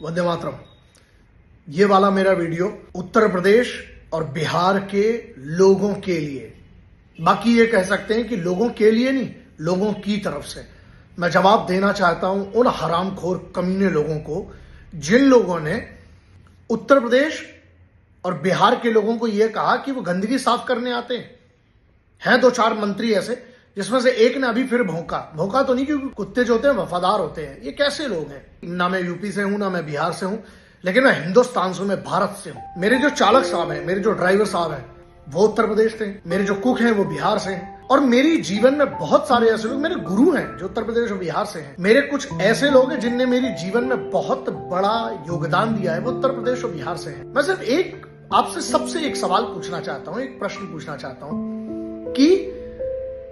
वंदे मातरम। ये वाला मेरा वीडियो उत्तर प्रदेश और बिहार के लोगों के लिए, बाकी ये कह सकते हैं कि लोगों के लिए नहीं, लोगों की तरफ से मैं जवाब देना चाहता हूं उन हरामखोर कमीने लोगों को जिन लोगों ने उत्तर प्रदेश और बिहार के लोगों को यह कहा कि वो गंदगी साफ करने आते हैं। दो चार मंत्री ऐसे जिसमें से एक ने अभी फिर भौंका तो नहीं, क्योंकि कुत्ते जो होते हैं वफादार होते हैं। ये कैसे लोग हैं? ना मैं यूपी से हूं, ना मैं बिहार से हूं, लेकिन मैं हिंदुस्तान से हूं, मैं भारत से हूं। मेरे जो चालक साहब हैं, मेरे जो ड्राइवर साहब हैं, वो उत्तर प्रदेश से हैं। मेरे जो कुक हैं वो बिहार से हैं। और मेरी जीवन में बहुत सारे ऐसे लोग मेरे गुरु हैं जो उत्तर प्रदेश और बिहार से हैं। मेरे कुछ ऐसे लोग हैं जिनने मेरी जीवन में बहुत बड़ा योगदान दिया है, वो उत्तर प्रदेश और बिहार से हैं। मैं सिर्फ एक आपसे सबसे एक सवाल पूछना चाहता हूं, एक प्रश्न पूछना चाहता हूं कि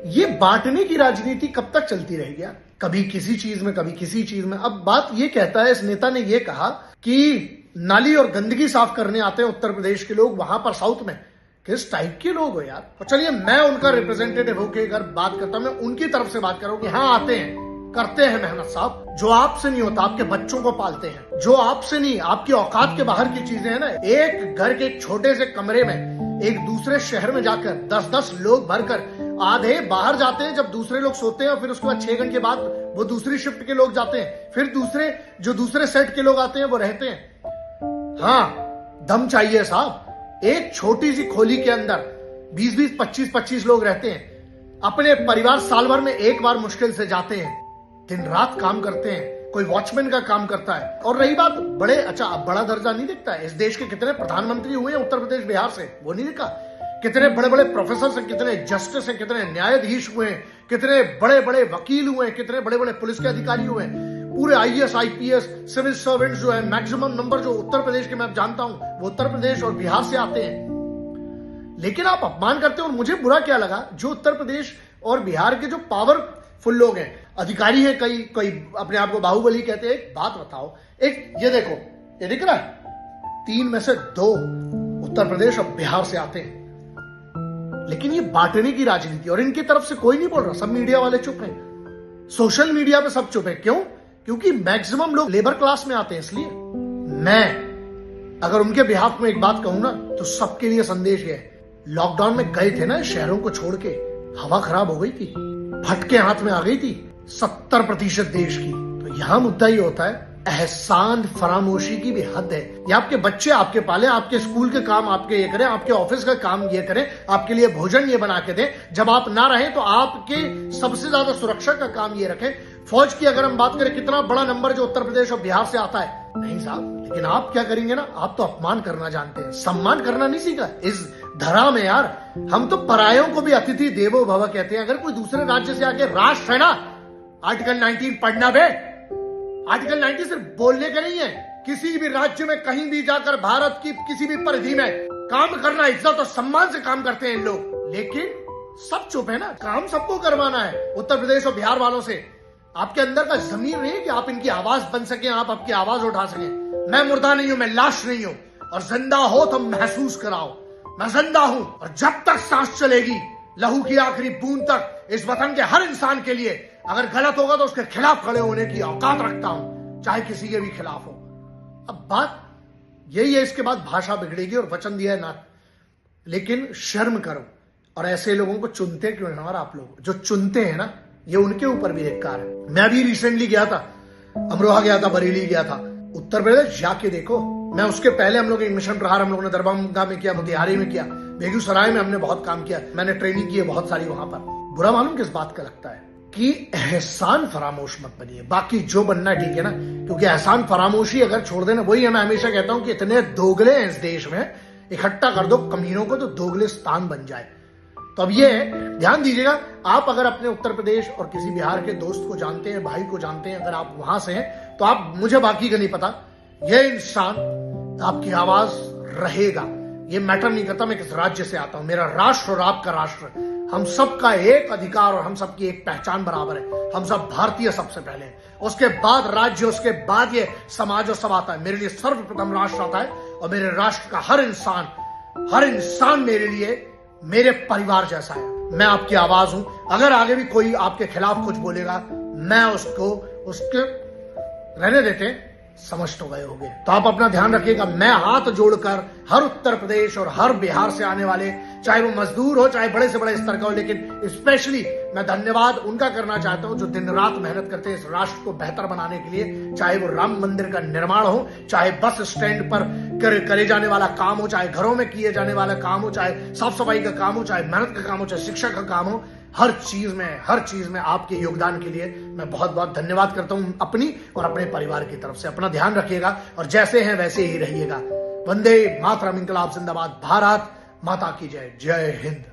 ये बांटने की राजनीति कब तक चलती रहेगी? कभी किसी चीज में, कभी किसी चीज में। अब बात ये कहता है, इस नेता ने ये कहा कि नाली और गंदगी साफ करने आते हैं उत्तर प्रदेश के लोग, वहां पर साउथ में। किस टाइप के लोग हो यार? तो चलिए मैं उनका रिप्रेजेंटेटिव होकर अगर बात करता हूं, मैं उनकी तरफ से बात कर रहा हूं कि हाँ आते हैं, करते हैं मेहनत साहब। जो आपसे नहीं होता, आपके बच्चों को पालते हैं, जो आपसे नहीं, आपकी औकात के बाहर की चीजें हैं ना। एक घर के एक छोटे से कमरे में एक दूसरे शहर में जाकर 10-10 लोग भरकर, आधे बाहर जाते हैं जब दूसरे लोग सोते हैं, और फिर उसके बाद 6 घंटे बाद वो दूसरी शिफ्ट के लोग जाते हैं, फिर दूसरे सेट के लोग आते हैं, वो रहते हैं। हाँ, दम चाहिए साहब। एक छोटी सी खोली के अंदर 20-20, 25-25 लोग रहते हैं। अपने परिवार साल भर में एक बार मुश्किल से जाते हैं, दिन रात काम करते हैं, कोई वॉचमैन का काम करता है। और रही बात बड़े, अच्छा अब बड़ा दर्जा नहीं दिखता है। इस देश के कितने प्रधानमंत्री हुए हैं उत्तर प्रदेश बिहार से, वो नहीं दिखा? कितने बड़े बड़े प्रोफेसर हैं, कितने जस्टिस हैं, कितने न्यायाधीश हुए हैं, कितने बड़े बड़े वकील हुए हैं, कितने बड़े बड़े पुलिस के अधिकारी हुए हैं। पूरे IAS IPS सिविल सर्वेंट्स जो है, मैक्सिमम नंबर जो उत्तर प्रदेश के मैं जानता हूं, वो उत्तर प्रदेश और बिहार से आते हैं। लेकिन आप अपमान करते हैं। और मुझे बुरा क्या लगा, जो उत्तर प्रदेश और बिहार के जो पावरफुल लोग हैं, अधिकारी हैं, कई अपने आप को बाहुबली कहते हैं। एक बात बताओ, एक ये देखो, ये दिख रहा है, 3 में से 2 उत्तर प्रदेश और बिहार से आते हैं। लेकिन ये बांटने की राजनीति, और इनकी तरफ से कोई नहीं बोल रहा, सब मीडिया वाले चुप हैं, सोशल मीडिया पे सब चुप है। क्यों? क्योंकि मैक्सिमम लोग लेबर क्लास में आते हैं। इसलिए मैं अगर उनके बिहाफ में एक बात कहूं ना, तो सबके लिए संदेश है, लॉकडाउन में गए थे ना शहरों को छोड़ के, हवा खराब हो गई थी, फटके हाथ में आ गई थी 70% देश की। तो यहां मुद्दा ये होता है, एहसान फरामोशी की भी हद है। ये आपके बच्चे आपके पाले, आपके स्कूल के काम आपके ये करें, आपके ऑफिस का काम ये करें, आपके लिए भोजन ये बना के दें। जब आप ना रहें तो आपके सबसे ज्यादा सुरक्षा का काम ये रखें। फौज की अगर हम बात करें, कितना बड़ा नंबर जो उत्तर प्रदेश और बिहार से आता है, नहीं साहब। लेकिन आप क्या करेंगे ना, आप तो अपमान करना जानते हैं, सम्मान करना नहीं सीखा इस धरा में यार। हम तो परायों को भी अतिथि देवो भव कहते हैं। अगर कोई दूसरे राज्य से आके, राष्ट्र है ना, आर्टिकल 19 पढ़ना बे। आर्टिकल 19 सिर्फ बोलने का नहीं है, किसी भी राज्य में कहीं भी जाकर भारत की किसी भी परिधि में काम करना, इज्जत और सम्मान से काम करते हैं इन लोग। लेकिन सब चुप है ना, काम सबको करवाना है उत्तर प्रदेश और बिहार वालों से। आपके अंदर का जमीर नहीं है कि आप इनकी आवाज बन सके, आप आपकी आवाज उठा सके। मैं मुर्दा नहीं हूं, मैं लाश नहीं हूं, और जिंदा हो तो महसूस कराओ, मैं जिंदा हूं। और जब तक सांस चलेगी, लहू की आखिरी बूंद तक, इस वतन के हर इंसान के लिए अगर गलत होगा तो उसके खिलाफ खड़े होने की औकात रखता हूं, चाहे किसी के भी खिलाफ हो। अब बात यही है, इसके बाद भाषा बिगड़ेगी और वचन दिया है ना। लेकिन शर्म करो, और ऐसे लोगों को चुनते क्यों हैं? और आप लोग जो चुनते हैं ना, ये उनके ऊपर भी धिक्कार है। मैं भी रिसेंटली गया था, अमरोहा गया था, बरेली गया था, उत्तर प्रदेश जाके देखो। मैं उसके पहले हम लोग एक मिशन प्रहार हम लोगों ने दरभंगा में किया, मोतिहारी में किया, बेगूसराय में हमने बहुत काम किया, मैंने ट्रेनिंग की है बहुत सारी वहां पर। बुरा मालूम किस बात का लगता है कि एहसान फरामोश मत बनिए। बाकी जो बनना है ठीक है ना, क्योंकि एहसान फरामोशी अगर छोड़ देना, वही मैं हमेशा कहता हूं कि इतने दोगले हैं इस देश में, इकट्ठा कर दो कमीनों को तो दोगलिस्तान बन जाए। तो अब ये ध्यान दीजिएगा, आप अगर अपने उत्तर प्रदेश और किसी बिहार के दोस्त को जानते हैं, भाई को जानते हैं, अगर आप वहां से हैं, तो आप, मुझे बाकी का नहीं पता, ये इंसान आपकी आवाज रहेगा। ये मैटर नहीं करता मैं किस राज्य से आता हूं, मेरा राष्ट्र और आपका राष्ट्र, हम सबका एक अधिकार और हम सबकी एक पहचान बराबर है। हम सब भारतीय सबसे पहले हैं, उसके बाद राज्य, उसके बाद ये समाज और सब आता है। मेरे लिए सर्वप्रथम राष्ट्र आता है, और मेरे राष्ट्र का हर इंसान मेरे लिए मेरे परिवार जैसा है। मैं आपकी आवाज हूं। अगर आगे भी कोई आपके खिलाफ कुछ बोलेगा, मैं उसके रहने देते, समझ तो गए होंगे। तो आप अपना ध्यान रखिएगा। मैं हाथ जोड़कर हर उत्तर प्रदेश और हर बिहार से आने वाले, चाहे वो मजदूर हो, चाहे बड़े से बड़े स्तर का हो, लेकिन स्पेशली मैं धन्यवाद उनका करना चाहता हूं जो दिन रात मेहनत करते हैं इस राष्ट्र को बेहतर बनाने के लिए। चाहे वो राम मंदिर का निर्माण हो, चाहे बस स्टैंड पर करे जाने वाला काम हो, चाहे घरों में किए जाने वाला काम हो, चाहे साफ सफाई का काम हो, चाहे मेहनत का काम हो, चाहे शिक्षा का काम हो, हर चीज में आपके योगदान के लिए मैं बहुत बहुत धन्यवाद करता हूं अपनी और अपने परिवार की तरफ से। अपना ध्यान रखिएगा और जैसे हैं वैसे ही रहिएगा। वंदे मातरम, इंकलाब जिंदाबाद, भारत माता की जय। जय हिंद।